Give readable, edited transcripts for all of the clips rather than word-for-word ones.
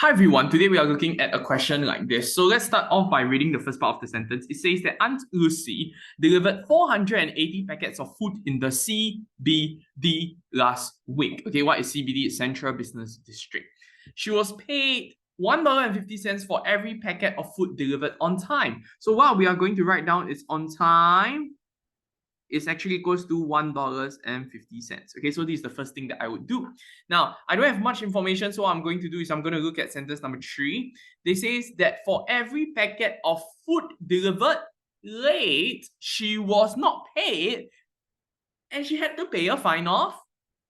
Hi everyone, today we are looking at a question like this. So let's start off by reading the first part of the sentence. It says that Aunt Lucy delivered 480 packets of food in the CBD last week. Okay, what is CBD? It's Central Business District. She was paid $1.50 for every packet of food delivered on time. So what we are going to write down is on time is actually equals to $1.50. Okay, so this is the first thing that I would do. Now, I don't have much information, so what I'm going to do is I'm going to look at sentence number 3. They says that for every packet of food delivered late, she was not paid and she had to pay a fine of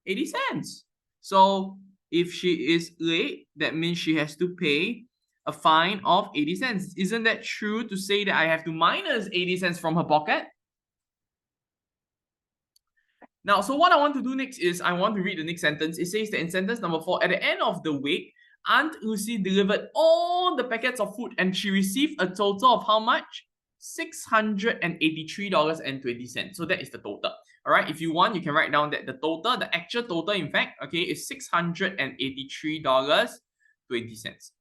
80 cents. So if she is late, that means she has to pay a fine of 80 cents. Isn't that true to say that I have to minus 80 cents from her pocket? Now, so what I want to do next is I want to read the next sentence. It says that in sentence number 4, at the end of the week, Aunt Lucy delivered all the packets of food and she received a total of how much? $683.20. So that is the total. All right. If you want, you can write down that the total, the actual total, in fact, okay, is $683.20.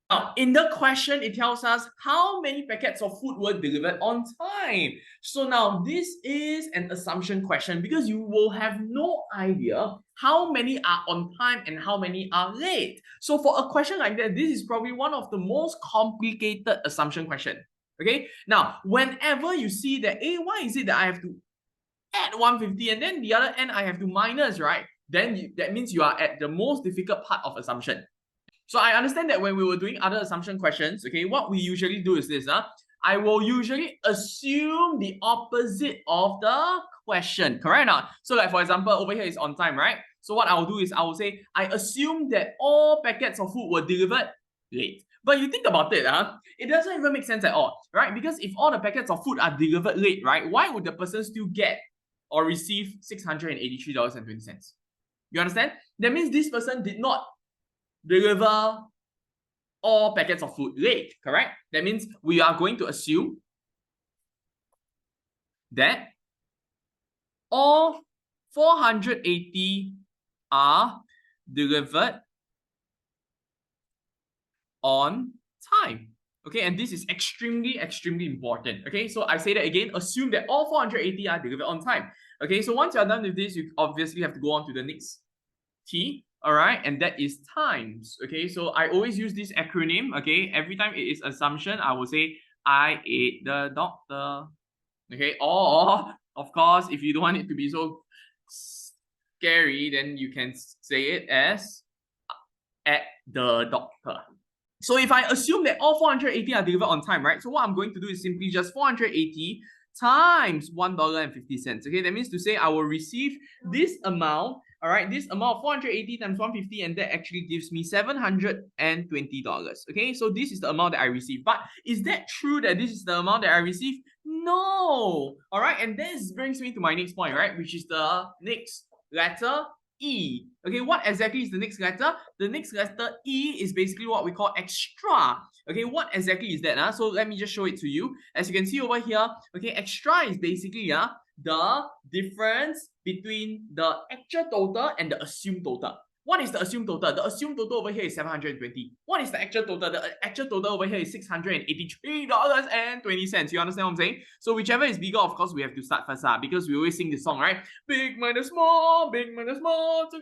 Now, in the question, it tells us how many packets of food were delivered on time. So now this is an assumption question because you will have no idea how many are on time and how many are late. So for a question like that, this is probably one of the most complicated assumption question. Okay. Now, whenever you see that, why is it that I have to add 150 and then the other end I have to minus, right? Then that means you are at the most difficult part of assumption. So I understand that when we were doing other assumption questions, okay, what we usually do is this, I will usually assume the opposite of the question, correct or not? So like for example, over here is on time, right? So what I'll do is I will say, I assume that all packets of food were delivered late. But you think about it, it doesn't even make sense at all, right? Because if all the packets of food are delivered late, right, why would the person still get or receive $683.20? You understand? That means this person did not deliver all packets of food late, correct? That means we are going to assume that all 480 are delivered on time. Okay, and this is extremely important. Okay, so I say that again, assume that all 480 are delivered on time. Okay, so once you're done with this, you obviously have to go on to the next T. All right, and that is times. Okay, so I always use this acronym. Okay, every time it is assumption, I will say I ate the doctor. Okay, or of course, if you don't want it to be so scary, then you can say it as at the doctor. So if I assume that all 480 are delivered on time, right? So what I'm going to do is simply just 480 times $1.50. Okay, that means to say I will receive this amount. All right, this amount of 480 times 150, and that actually gives me $720. Okay, so this is the amount that I receive. But is that true that this is the amount that I receive? No. All right, and this brings me to my next point, right? Which is the next letter E. Okay, what exactly is the next letter? The next letter E is basically what we call extra. Okay, what exactly is that? So let me just show it to you. As you can see over here, okay, extra is basically the difference between the actual total and the assumed total. What is the assumed total? The assumed total over here is 720. What is the actual total? The actual total over here is $683.20. You understand what I'm saying? So whichever is bigger, of course, we have to start first, because we always sing this song, right? Big minus small, take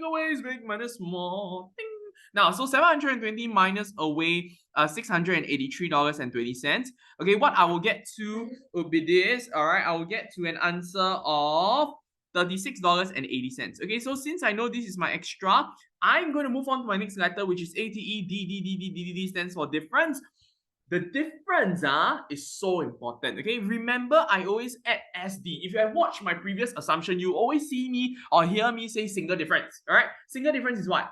away is big minus small. Ding. Now, so 720 minus away $683.20. Okay, what I will get to will be this. All right, I will get to an answer of $36.80. Okay, so since I know this is my extra, I'm going to move on to my next letter, which is ATE. D stands for difference. The difference is so important. Okay, remember I always add SD. If you have watched my previous assumption, you always see me or hear me say single difference. All right, single difference is what?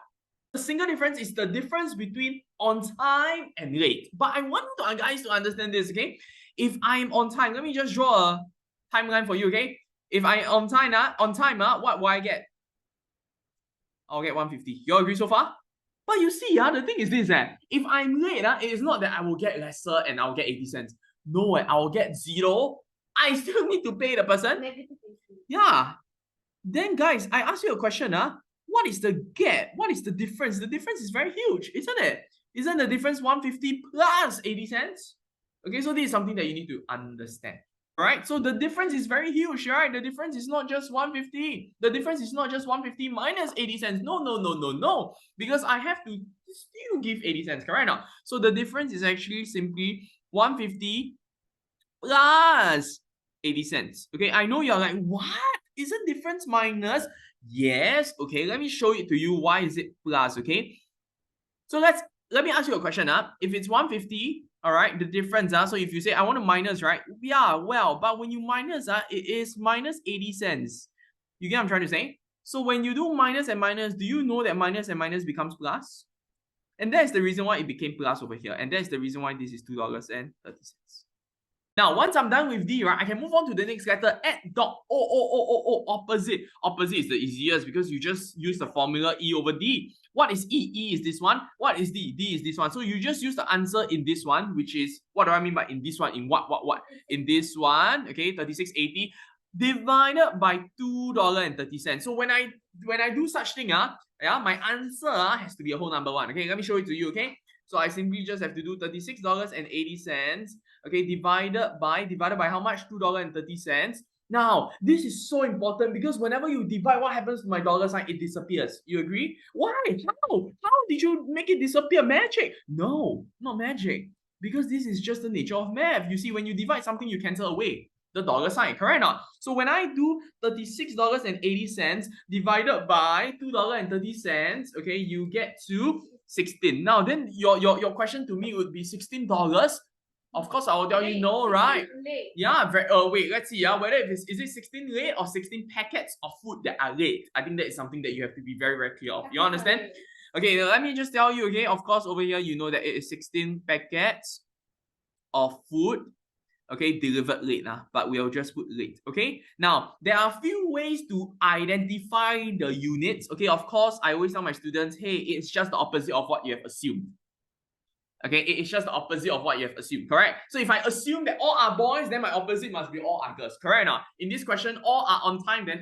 The single difference is the difference between on time and late. But I want you guys to understand this, okay? If I'm on time, let me just draw a timeline for you, okay? If I on time, what will I get? I'll get 150. You all agree so far? But you see, the thing is this, if I'm late, it is not that I will get lesser and I'll get 80 cents. No, I will get 0. I still need to pay the person. Yeah. Then guys, I ask you a question, what is the gap? What is the difference? The difference is very huge, isn't it? Isn't the difference 150 plus 80 cents? Okay, so this is something that you need to understand. Right? So the difference is very huge, right? The difference is not just 150. The difference is not just 150 minus 80 cents. No, no, no, no, no. Because I have to still give 80 cents, correct now? So the difference is actually simply 150 plus 80 cents. Okay, I know you're like, what? Isn't difference minus? Yes. Okay, let me show it to you. Why is it plus? Okay. So let me ask you a question. If it's 150, all right, the difference. So if you say I want to minus, right? Yeah, well, but when you minus, it is minus 80 cents. You get what I'm trying to say? So when you do minus and minus, do you know that minus and minus becomes plus? And that's the reason why it became plus over here. And that's the reason why this is $2.30. Now, once I'm done with D, right, I can move on to the next letter, add dot opposite. Opposite is the easiest because you just use the formula E over D. What is E? E is this one. What is D? D is this one. So you just use the answer in this one, which is, what do I mean by in this one? In what? In this one, okay, 36.80 divided by $2.30. So when I do such thing, my answer has to be a whole number one. Okay, let me show it to you, okay? So I simply just have to do $36.80, okay, divided by how much? $2.30. Now, this is so important because whenever you divide, what happens to my dollar sign? It disappears. You agree? Why? How did you make it disappear? Magic? No, not magic. Because this is just the nature of math. You see, when you divide something, you cancel away the dollar sign, correct or not? So when I do $36.80 divided by $2.30, okay, you get to 16. Now, then your question to me would be $16. Of course, I will tell you no, right? Yeah, wait, let's see. Whether is it 16 late or 16 packets of food that are late? I think that is something that you have to be very, very clear of. You understand? Okay, let me just tell you, okay, of course, over here, you know that it is 16 packets of food, okay, delivered late, but we'll just put late, okay? Now, there are a few ways to identify the units, okay? Of course, I always tell my students, hey, it's just the opposite of what you have assumed. Okay, it is just the opposite of what you have assumed, correct? So if I assume that all are boys, then my opposite must be all are girls, correct or not? In this question, all are on time, then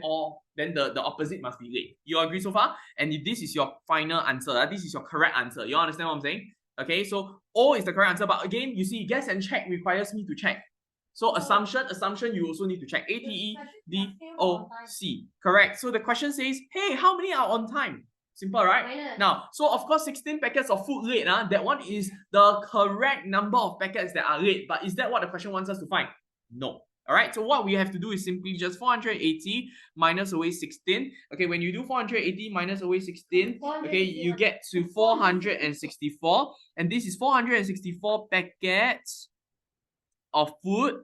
the opposite must be late. You agree so far? And if this is your final answer, this is your correct answer. You understand what I'm saying? Okay, so O is the correct answer, but again, you see, guess and check requires me to check. So assumption, you also need to check. ATEDOC. Correct. So the question says, hey, how many are on time? Simple, right? Now, so of course, 16 packets of food late, that one is the correct number of packets that are late. But is that what the question wants us to find? No. All right, so what we have to do is simply just 480 minus away 16. Okay, when you do 480 minus away 16, okay, you get to 464. And this is 464 packets of food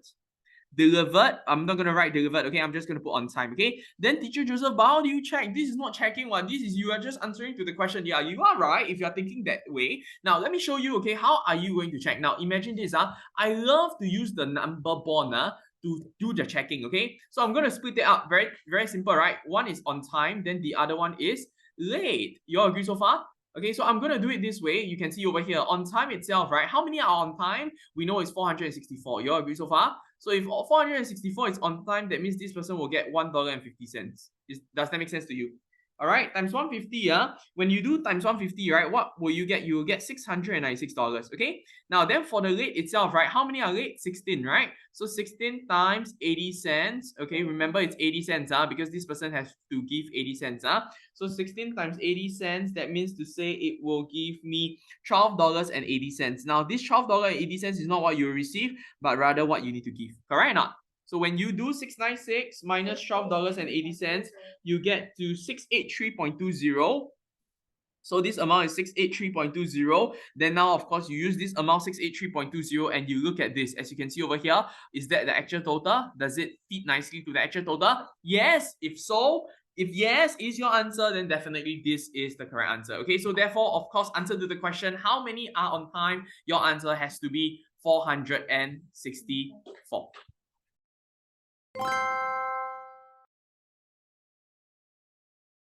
delivered. I'm not gonna write delivered, okay? I'm just gonna put on time, okay? Then teacher Joseph, but how do you check? This is not checking one. This is you are just answering to the question. Yeah, you are right if you are thinking that way. Now let me show you, okay, how are you going to check? Now imagine this, I love to use the number bond to do the checking, okay? So I'm gonna split it up. Very, very simple, right? One is on time, then the other one is late. You all agree so far? Okay, so I'm going to do it this way. You can see over here, on time itself, right? How many are on time? We know it's 464. You all agree so far? So if 464 is on time, that means this person will get $1.50. Does that make sense to you? All right, times 150, when you do times 150, right, what will you get? You will get $696, okay? Now, then for the late itself, right, how many are late? 16, right? So 16 times 80 cents, okay? Remember, it's 80 cents, because this person has to give 80 cents, So 16 times 80 cents, that means to say it will give me $12.80. Now, this $12.80 is not what you receive, but rather what you need to give, correct or not? So when you do 696 minus $12.80, you get to 683.20. So this amount is 683.20. Then now, of course, you use this amount 683.20 and you look at this. As you can see over here, is that the actual total? Does it fit nicely to the actual total? Yes. If so, if yes is your answer, then definitely this is the correct answer. Okay, so therefore, of course, answer to the question, how many are on time? Your answer has to be 464.